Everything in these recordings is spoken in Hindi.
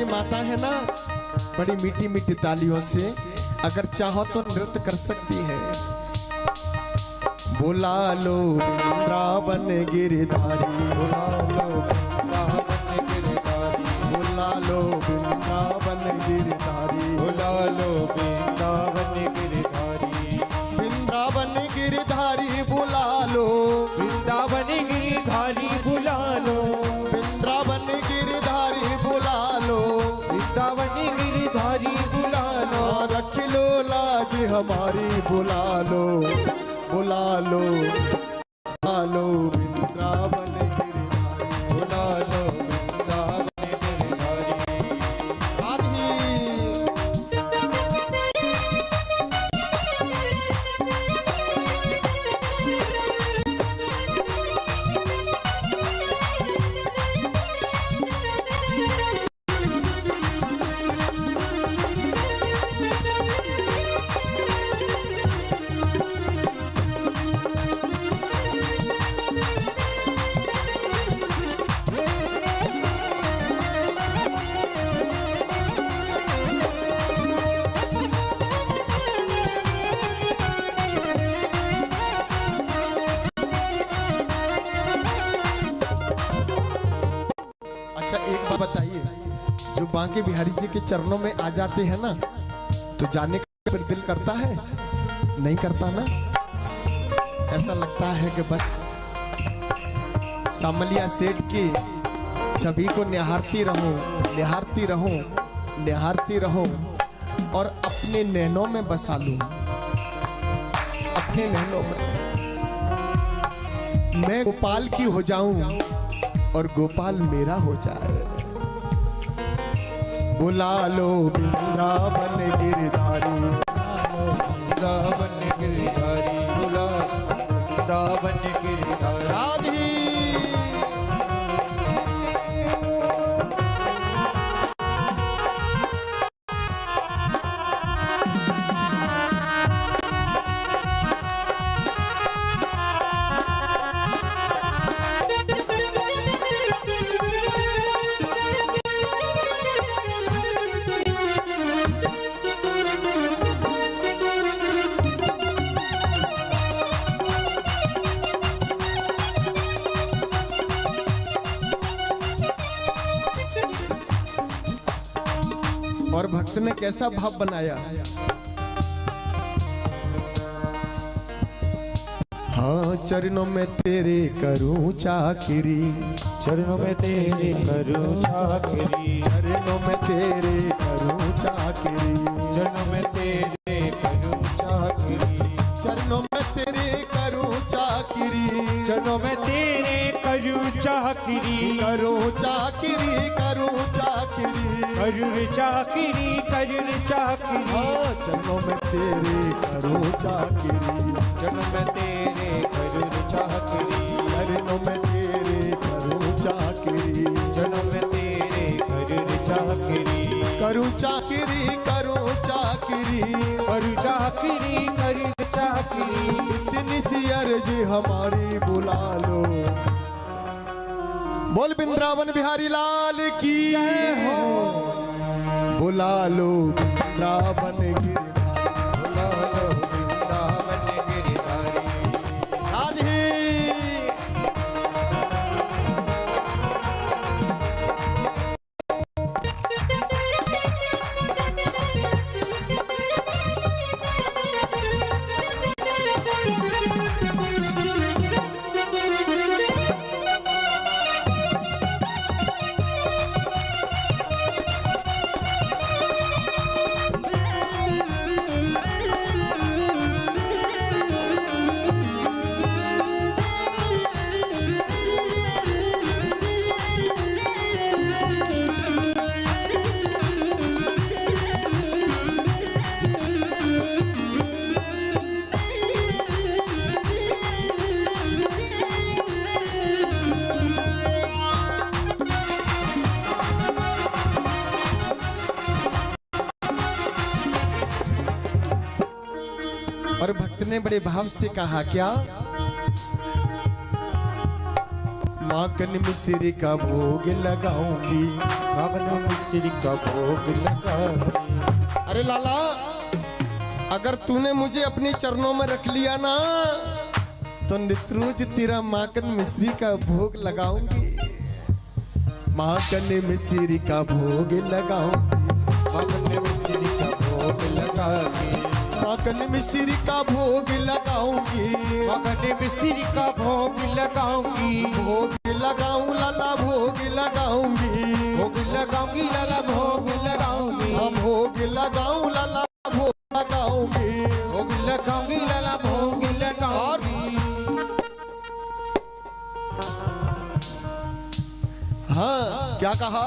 हमारी माता है ना, बड़ी मीठी मीठी तालियों से अगर चाहो तो नृत्य कर सकती है। बुला लो वृंदावन गिरधारी, बुला लो वृंदावन गिरधारी, बुला लो वृंदावन गिरधारी, बुला लो वृंदावन गिरधारी, वृंदावन गिरधारी बुला लो, वृंदावन गिरधारी बुला लो, वृंदावन गिरधारी बुला लो, वृंदावन गिरधारी बुला लो, रख लो लाज हमारी बुला लो, बुला लो, बुला लो वृंदावन गिरधारी, बुला लो वृंदावन गिरधारी। आधी बताइए, जो बांके बिहारी जी के चरणों में आ जाते हैं ना, तो जाने का फिर दिल करता है? नहीं करता ना। ऐसा लगता है कि बस सामलिया सेठ की छवि को निहारती रहूं, निहारती रहूं, निहारती रहूं और अपने नैनों में बसा लूं, अपने नैनों में। मैं गोपाल की हो जाऊं और गोपाल मेरा हो जाए। बुला लो वृंदावन गिरधारी, वृंदावन गिरधारी बुला, वृंदावन गिरधारी। राधी और भक्त ने कैसा भाव बनाया। हाँ, चरणों में तेरे करूं चाकरी, चरणों में तेरे करूं चाकरी, चरणों में तेरे करूं चाकरी, चरणों में तेरे करूं चाकरी, चरणों में तेरे करूं चाकरी, चरणों में तेरे करूं चाकरी, करूं चाकरी, करूं चाकरी, करूं चाकरी, करूं चाकरी। हाँ, चरणों में तेरे करूं चाकरी, चरणों में तेरे करूं चाकरी, चरणों में तेरे करूं चाकरी, चरणों में तेरे करूं चाकरी, करूं चाकरी, करूं चाकरी, करूं चाकरी, करूं चाकरी। इतनी सी अर्जी हमारी बुला लो। बोल वृंदावन बिहारी लाल की जय हो। बुला लो वृंदावन गिरधारी, बुला लो वृंदावन गिरधारी। राधे और भक्त ने बड़े भाव से कहा क्या? माखन मिश्री का भोग लगाऊंगी, माखन मिश्री का भोग लगावे। अरे लाला, अगर तूने मुझे अपने चरणों में रख लिया ना, तो नित्रोज तेरा माखन मिश्री का भोग लगाऊंगी। माखन मिश्री का भोग लगाऊंगी। माखन मिश्री का भोग लगावे। माखन मिश्री का भोग लगाऊंगी। माखन मिश्री का भोग लगाऊंगी। भोग लगाऊं लाला, भोग लगाऊंगी। भोग लगाऊंगी लाला, भोग लगाऊंगी। हाँ, भोग लगाऊं लाला, भोग लगाऊंगी। भोग लगाऊंगी लाला, भोग लगाऊंगी। हाँ, क्या कहा?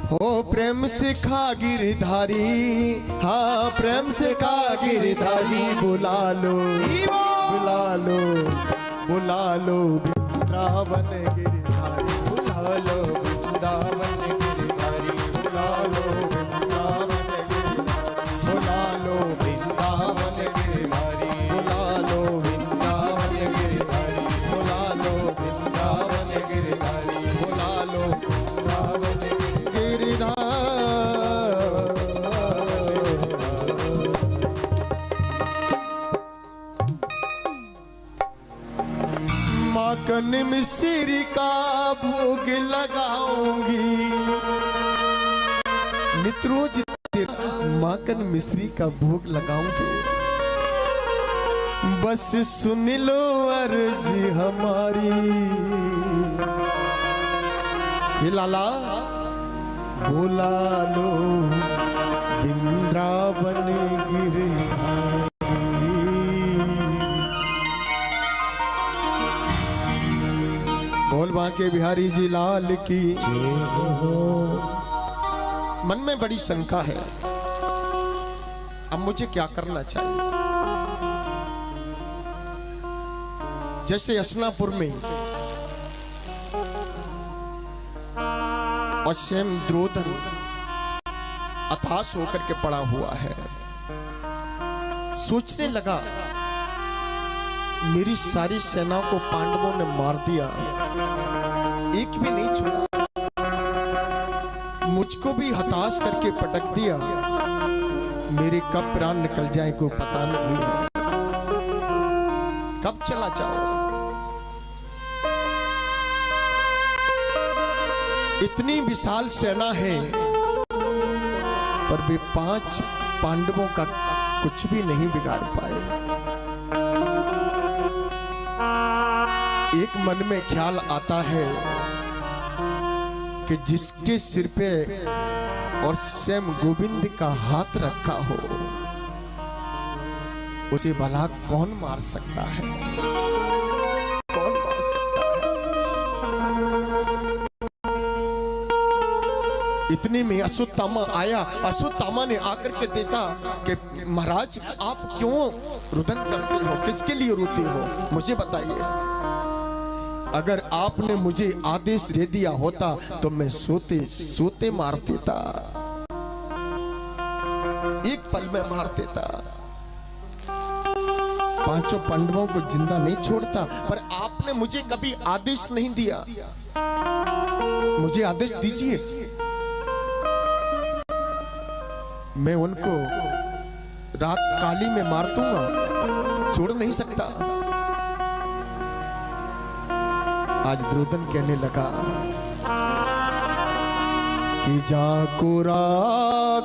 हो प्रेम से खा गिरधारी, हाँ प्रेम से खा गिरधारी, बुला लो बुला लो बुला लो वृंदावन गिरधारी, बुला लो वृंदावन गिरधारी, बुला लो वृंदावन गिरधारी, बुला लो वृंदावन गिरधारी, बुला लो वृंदावन गिरधारी, बुला लो वृंदावन गिरधारी, बुला लो वृंदावन गिरधारी। माखन मिश्री का भोग लगाऊंगी। नित्रोज माखन मिश्री का भोग लगाऊंगी। बस सुन लो अर्जी हमारी। हे लाला, बुला लो वृंदावन गिरधारी। बोल बांके बिहारी जी लाल की जय हो। मन में बड़ी शंका है, अब मुझे क्या करना चाहिए? जैसे हसनापुर में और स्वयं द्रोधन हताश होकर के पड़ा हुआ है, सोचने लगा मेरी सारी सेना को पांडवों ने मार दिया, एक भी नहीं छोड़ा, मुझको भी हताश करके पटक दिया, मेरे कब प्राण निकल जाए को पता नहीं है, कब चला जाओ। इतनी विशाल सेना है पर वे 5 पांडवों का कुछ भी नहीं बिगाड़ पाए। एक मन में ख्याल आता है कि जिसके सिर पे और स्वयं गोविंद का हाथ रखा हो, उसे भला कौन मार सकता है? कौन मार सकता है? इतने में अश्वत्थामा आया। अश्वत्थामा ने आकर के देखा कि महाराज आप क्यों रुदन करते हो, किसके लिए रोते हो, मुझे बताइए। अगर आपने मुझे आदेश दे दिया होता तो मैं सोते सोते मार देता, एक पल में मार देता, 5 पांडवों को जिंदा नहीं छोड़ता। पर आपने मुझे कभी आदेश नहीं दिया, मुझे आदेश दीजिए, मैं उनको रात काली में मार दूंगा, छोड़ नहीं सकता। आज द्रोधन कहने लगा कि जाको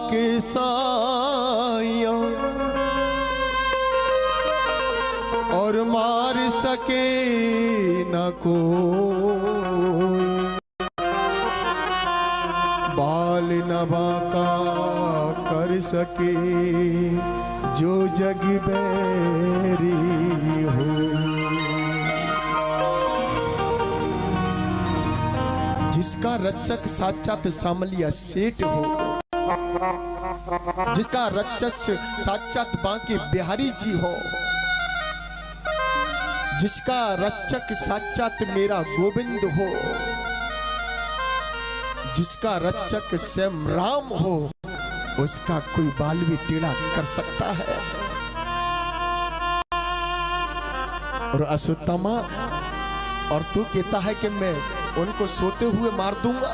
के साया और मार सके न को, बाल न बांका कर सके जो जग बैरी हो। जिसका रक्षक साक्षात सामलिया सेठ हो, जिसका रक्षक साक्षात बांके बिहारी जी हो, जिसका रक्षक साक्षात मेरा गोविंद हो, जिसका रक्षक स्वयं राम हो, उसका कोई बाल भी टेढ़ा कर सकता है? और अश्वत्थामा, और तू कहता है कि मैं उनको सोते हुए मार दूंगा,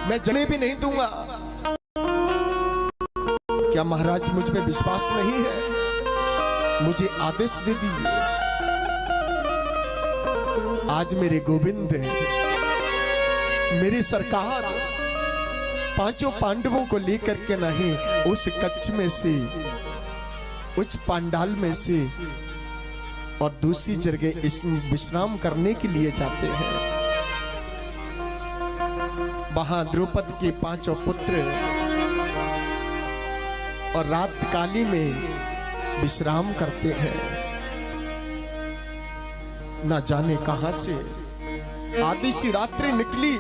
मैं जने भी नहीं दूंगा। क्या महाराज मुझ पे विश्वास नहीं है? मुझे आदेश दे दीजिए। आज मेरे गोविंद, मेरी सरकार पांचों पांडवों को लेकर के नहीं उस कच्छ में से, उस पांडाल में से और दूसरी जगह विश्राम करने के लिए जाते हैं। वहां द्रौपदी के पांचों पुत्र और रात काली में विश्राम करते हैं। न जाने कहां से आधी सी रात्रि निकली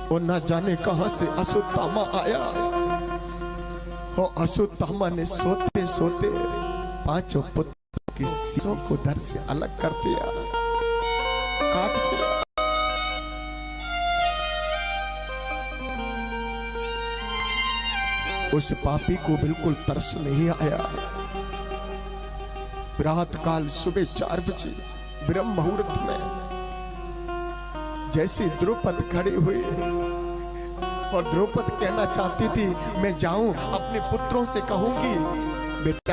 और न जाने कहां से अश्वत्थामा आया। और अश्वत्थामा ने सोते सोते पांचों पुत्र की सीसों को धड़ से अलग कर दिया, काट दिया। उस पापी को बिल्कुल तरस नहीं आया। रात काल सुबह 4 बजे ब्रह्म मुहूर्त में जैसे द्रौपदी खड़ी हुई और द्रौपदी कहना चाहती थी मैं जाऊं अपने पुत्रों से कहूंगी बेटा